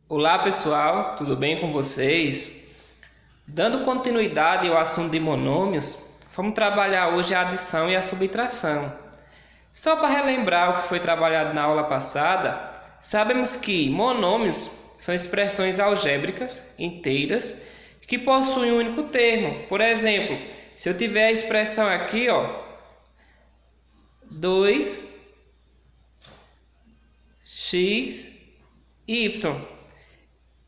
Olá pessoal, tudo bem com vocês? Dando continuidade ao assunto de monômios, vamos trabalhar hoje a adição e a subtração. Só para relembrar o que foi trabalhado na aula passada, sabemos que monômios são expressões algébricas inteiras que possuem um único termo. Por exemplo, se eu tiver a expressão aqui, 2x, y.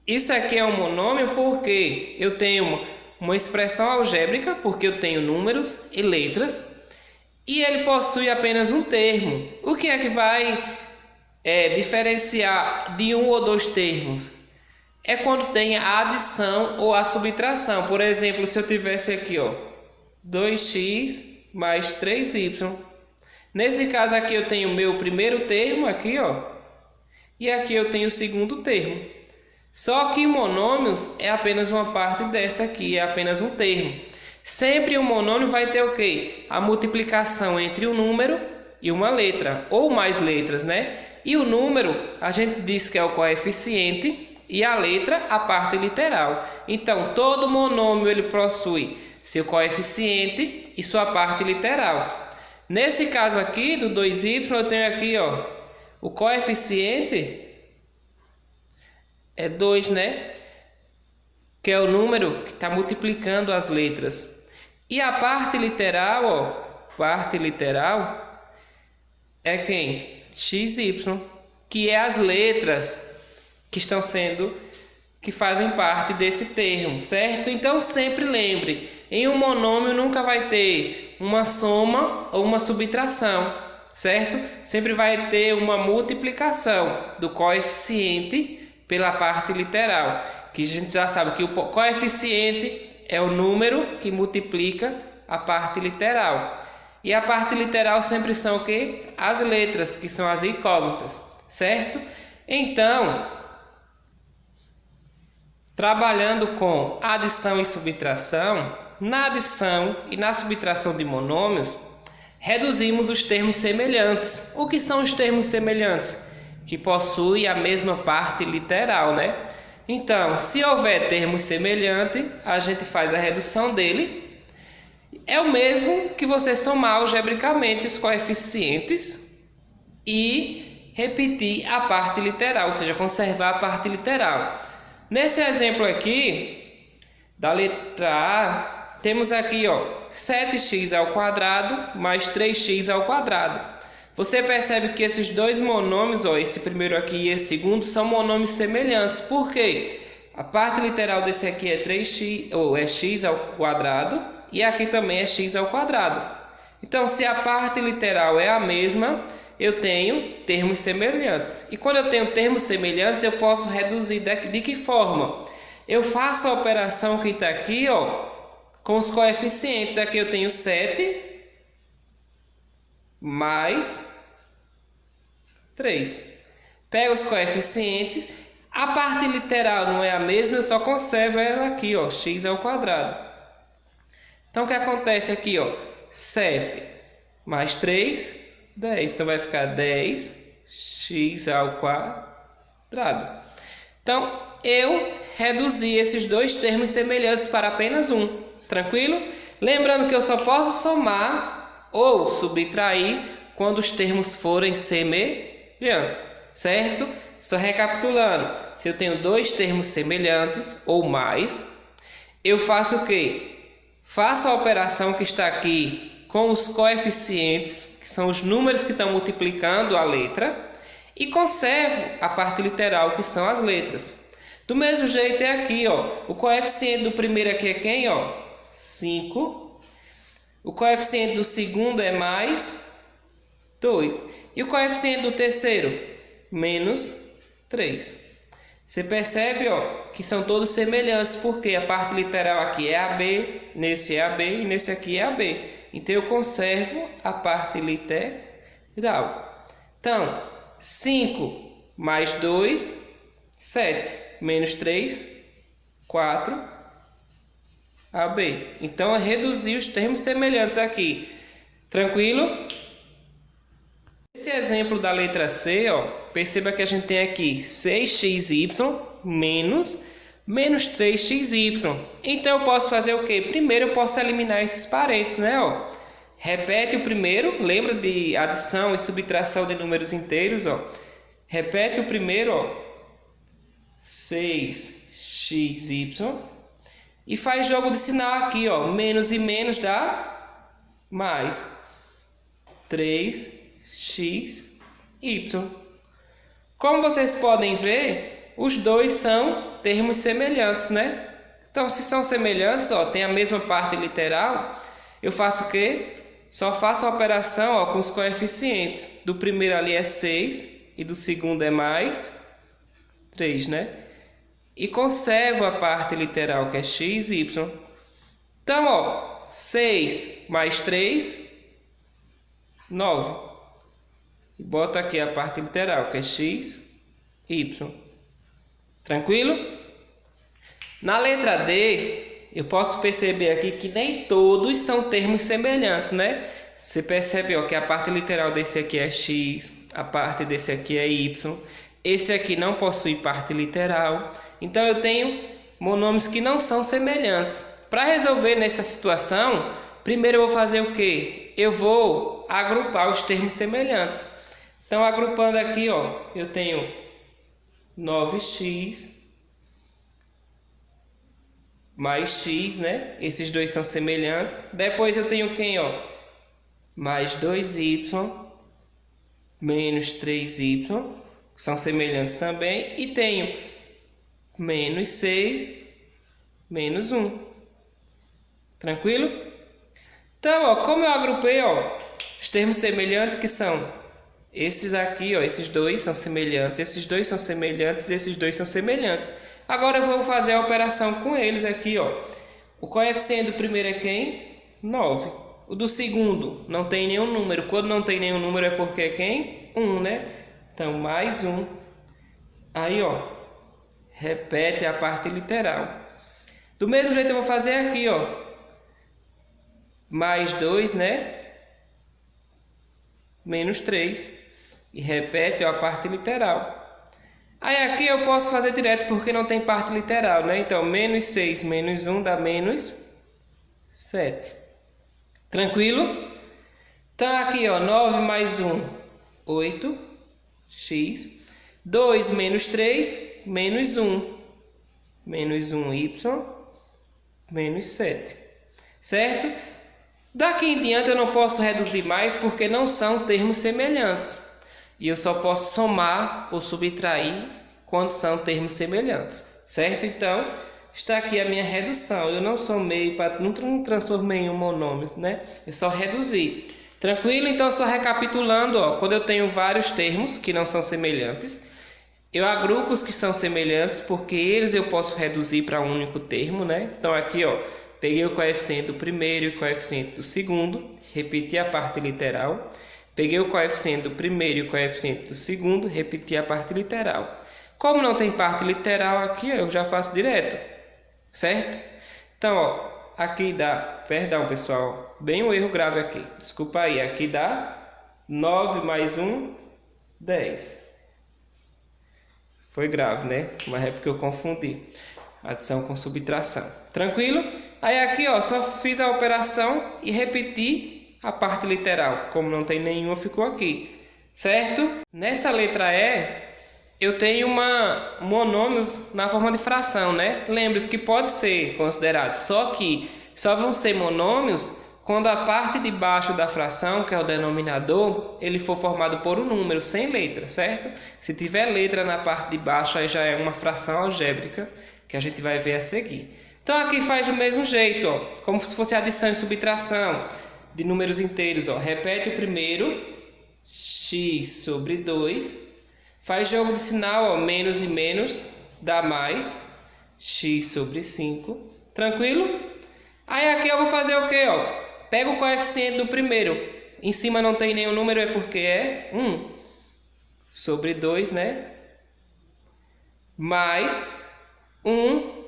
Isso aqui é um monômio porque eu tenho uma expressão algébrica, porque eu tenho números e letras, e ele possui apenas um termo. O que é que vai diferenciar de um ou dois termos? É quando tem a adição ou a subtração. Por exemplo, se eu tivesse aqui 2x mais 3y. Nesse caso aqui eu tenho o meu primeiro termo aqui, e aqui eu tenho o segundo termo. Só que monômios é apenas uma parte dessa aqui, é apenas um termo. Sempre um monômio vai ter o quê? A multiplicação entre um número e uma letra, ou mais letras, né? E o número, a gente diz que é o coeficiente, e a letra, a parte literal. Então, todo monômio ele possui seu coeficiente e sua parte literal. Nesse caso aqui, do 2y, eu tenho aqui, o coeficiente é 2, né? Que é o número que está multiplicando as letras. E a parte literal, parte literal é quem? XY, que é as letras que fazem parte desse termo, certo? Então sempre lembre, em um monômio nunca vai ter uma soma ou uma subtração, certo? Sempre vai ter uma multiplicação do coeficiente pela parte literal, que a gente já sabe que o coeficiente é o número que multiplica a parte literal. E a parte literal sempre são o quê? As letras, que são as incógnitas, certo? Então, trabalhando com adição e subtração, na adição e na subtração de monômios, reduzimos os termos semelhantes. O que são os termos semelhantes? Que possui a mesma parte literal, né? Então, se houver termo semelhante, a gente faz a redução dele. É o mesmo que você somar algebricamente os coeficientes e repetir a parte literal, ou seja, conservar a parte literal. Nesse exemplo aqui, da letra A, temos aqui 7x ao quadrado mais 3x ao quadrado. Você percebe que esses dois monômios, esse primeiro aqui e esse segundo, são monômios semelhantes. Por quê? A parte literal desse aqui é 3x, ou é x ao quadrado, e aqui também é x ao quadrado. Então, se a parte literal é a mesma, eu tenho termos semelhantes. E quando eu tenho termos semelhantes, eu posso reduzir de que forma? Eu faço a operação que está aqui, com os coeficientes. Aqui eu tenho 7 mais 3. Pego os coeficientes. A parte literal não é a mesma, eu só conservo ela aqui, x ao quadrado. Então o que acontece aqui, 7 mais 3, 10. Então vai ficar 10x ao quadrado. Então eu reduzi esses dois termos semelhantes para apenas um. Tranquilo? Lembrando que eu só posso somar ou subtrair quando os termos forem semelhantes, certo? Só recapitulando, se eu tenho dois termos semelhantes ou mais, eu faço o quê? Faço a operação que está aqui com os coeficientes, que são os números que estão multiplicando a letra, e conservo a parte literal, que são as letras. Do mesmo jeito é aqui, o coeficiente do primeiro aqui é quem? 5. O coeficiente do segundo é mais 2. E o coeficiente do terceiro? Menos 3. Você percebe que são todos semelhantes, porque a parte literal aqui é AB, nesse é AB e nesse aqui é AB. Então eu conservo a parte literal. Então, 5 mais 2, 7. Menos 3, 4. AB. Então, é reduzir os termos semelhantes aqui. Tranquilo? Nesse exemplo da letra C, ó, perceba que a gente tem aqui 6xy menos 3xy. Então eu posso fazer o quê? Primeiro eu posso eliminar esses parênteses, né? Ó. Repete o primeiro, lembra de adição e subtração de números inteiros, ó. Repete o primeiro, ó. 6xy. E faz jogo de sinal aqui, ó. Menos e menos dá mais 3xy. Como vocês podem ver, os dois são termos semelhantes, né? Então, se são semelhantes, ó, tem a mesma parte literal, eu faço o quê? Só faço a operação, ó, com os coeficientes. Do primeiro ali é 6 e do segundo é mais 3, né? E conservo a parte literal, que é x, y. Então, ó, 6 mais 3, 9. E boto aqui a parte literal, que é x, y. Tranquilo? Na letra D, eu posso perceber aqui que nem todos são termos semelhantes, né? Você percebe, ó, que a parte literal desse aqui é x, a parte desse aqui é y. Esse aqui não possui parte literal. Então eu tenho monômios que não são semelhantes. Para resolver nessa situação, primeiro eu vou fazer o quê? Eu vou agrupar os termos semelhantes. Então, agrupando aqui, ó, eu tenho 9x mais x, né? Esses dois são semelhantes. Depois eu tenho quem, ó? Mais 2y menos 3y, que são semelhantes também. E tenho menos 6 menos 1. Tranquilo? Então, ó, como eu agrupei, ó, os termos semelhantes que são esses aqui, ó, esses dois são semelhantes, esses dois são semelhantes, esses dois são semelhantes. Agora eu vou fazer a operação com eles aqui, ó. O coeficiente do primeiro é quem? 9. O do segundo não tem nenhum número. Quando não tem nenhum número é porque é quem? 1, né? Então, mais 1. Aí, ó, repete a parte literal. Do mesmo jeito eu vou fazer aqui, ó. Mais 2, né? Menos 3. E repete a parte literal. Aí aqui eu posso fazer direto porque não tem parte literal, né? Então, menos 6 menos 1 dá menos 7. Tranquilo? Então, aqui, ó, 9 mais 1, 8x. 2 menos 3, menos 1. Menos 1y, menos 7. Certo? Daqui em diante eu não posso reduzir mais porque não são termos semelhantes. E eu só posso somar ou subtrair quando são termos semelhantes. Certo? Então, está aqui a minha redução. Eu não somei, não transformei em um monômio, né? Eu só reduzi. Tranquilo? Então, só recapitulando, ó, quando eu tenho vários termos que não são semelhantes, eu agrupo os que são semelhantes porque eles eu posso reduzir para um único termo, né? Então, aqui, ó, peguei o coeficiente do primeiro e o coeficiente do segundo, repeti a parte literal. Peguei o coeficiente do primeiro e o coeficiente do segundo, repeti a parte literal. Como não tem parte literal aqui, eu já faço direto, certo? Então, ó, aqui dá, perdão pessoal, bem um erro grave aqui, desculpa aí, aqui dá 9 mais 1, 10. Foi grave, né? Mas é porque eu confundi adição com subtração. Tranquilo? Aí aqui, ó, só fiz a operação e repeti a parte literal. Como não tem nenhuma, ficou aqui. Certo? Nessa letra E, eu tenho monômios na forma de fração, né? Lembre-se que pode ser considerado, só que só vão ser monômios quando a parte de baixo da fração, que é o denominador, ele for formado por um número sem letra, certo? Se tiver letra na parte de baixo, aí já é uma fração algébrica, que a gente vai ver a seguir. Então aqui faz do mesmo jeito, ó, como se fosse adição e subtração de números inteiros, ó. Repete o primeiro, x sobre 2, faz jogo de sinal, ó, menos e menos dá mais, x sobre 5, tranquilo? Aí aqui eu vou fazer o que, ó? Pega o coeficiente do primeiro, em cima não tem nenhum número, é porque é 1 sobre 2, né? Mais 1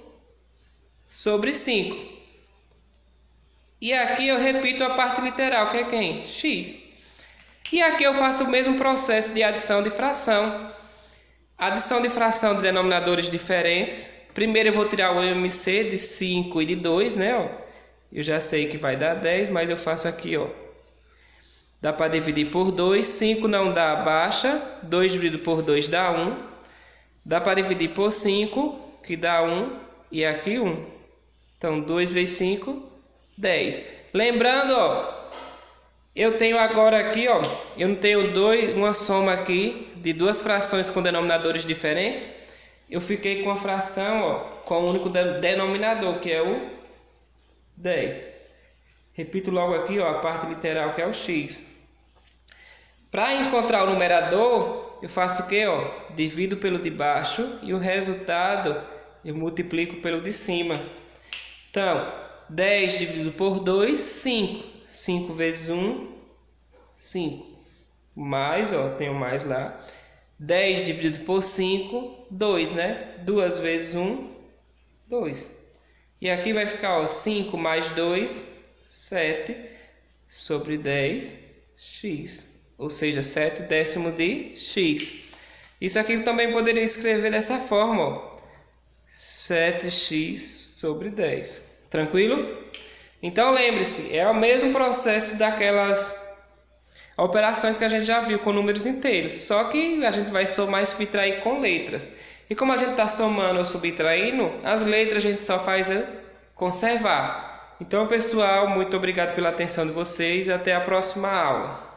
sobre 5. E aqui eu repito a parte literal, que é quem? X. E aqui eu faço o mesmo processo de adição de fração. Adição de fração de denominadores diferentes. Primeiro eu vou tirar o MC de 5 e de 2, né? Ó. Eu já sei que vai dar 10, mas eu faço aqui, ó. Dá para dividir por 2, 5 não dá, baixa. 2 dividido por 2 dá 1. Dá para dividir por 5, que dá 1, e aqui 1. Então 2 vezes 5, 10. Lembrando, ó. Eu tenho agora aqui, ó, eu não tenho uma soma aqui de duas frações com denominadores diferentes. Eu fiquei com a fração, ó, com o único denominador, que é o 10. Repito logo aqui, ó, a parte literal, que é o x. Para encontrar o numerador, eu faço o quê, ó? Divido pelo de baixo e o resultado eu multiplico pelo de cima. Então, 10 dividido por 2, 5. 5 vezes 1, 5. Mais, ó, tenho mais lá. 10 dividido por 5, 2, né? 2 vezes 1, 2. E aqui vai ficar, ó, 5 mais 2, 7, sobre 10, x. Ou seja, 7 décimo de x. Isso aqui eu também poderia escrever dessa forma, ó. 7x sobre 10. Tranquilo? Então lembre-se, é o mesmo processo daquelas operações que a gente já viu com números inteiros, só que a gente vai somar e subtrair com letras. E como a gente está somando ou subtraindo, as letras a gente só faz conservar. Então pessoal, muito obrigado pela atenção de vocês e até a próxima aula.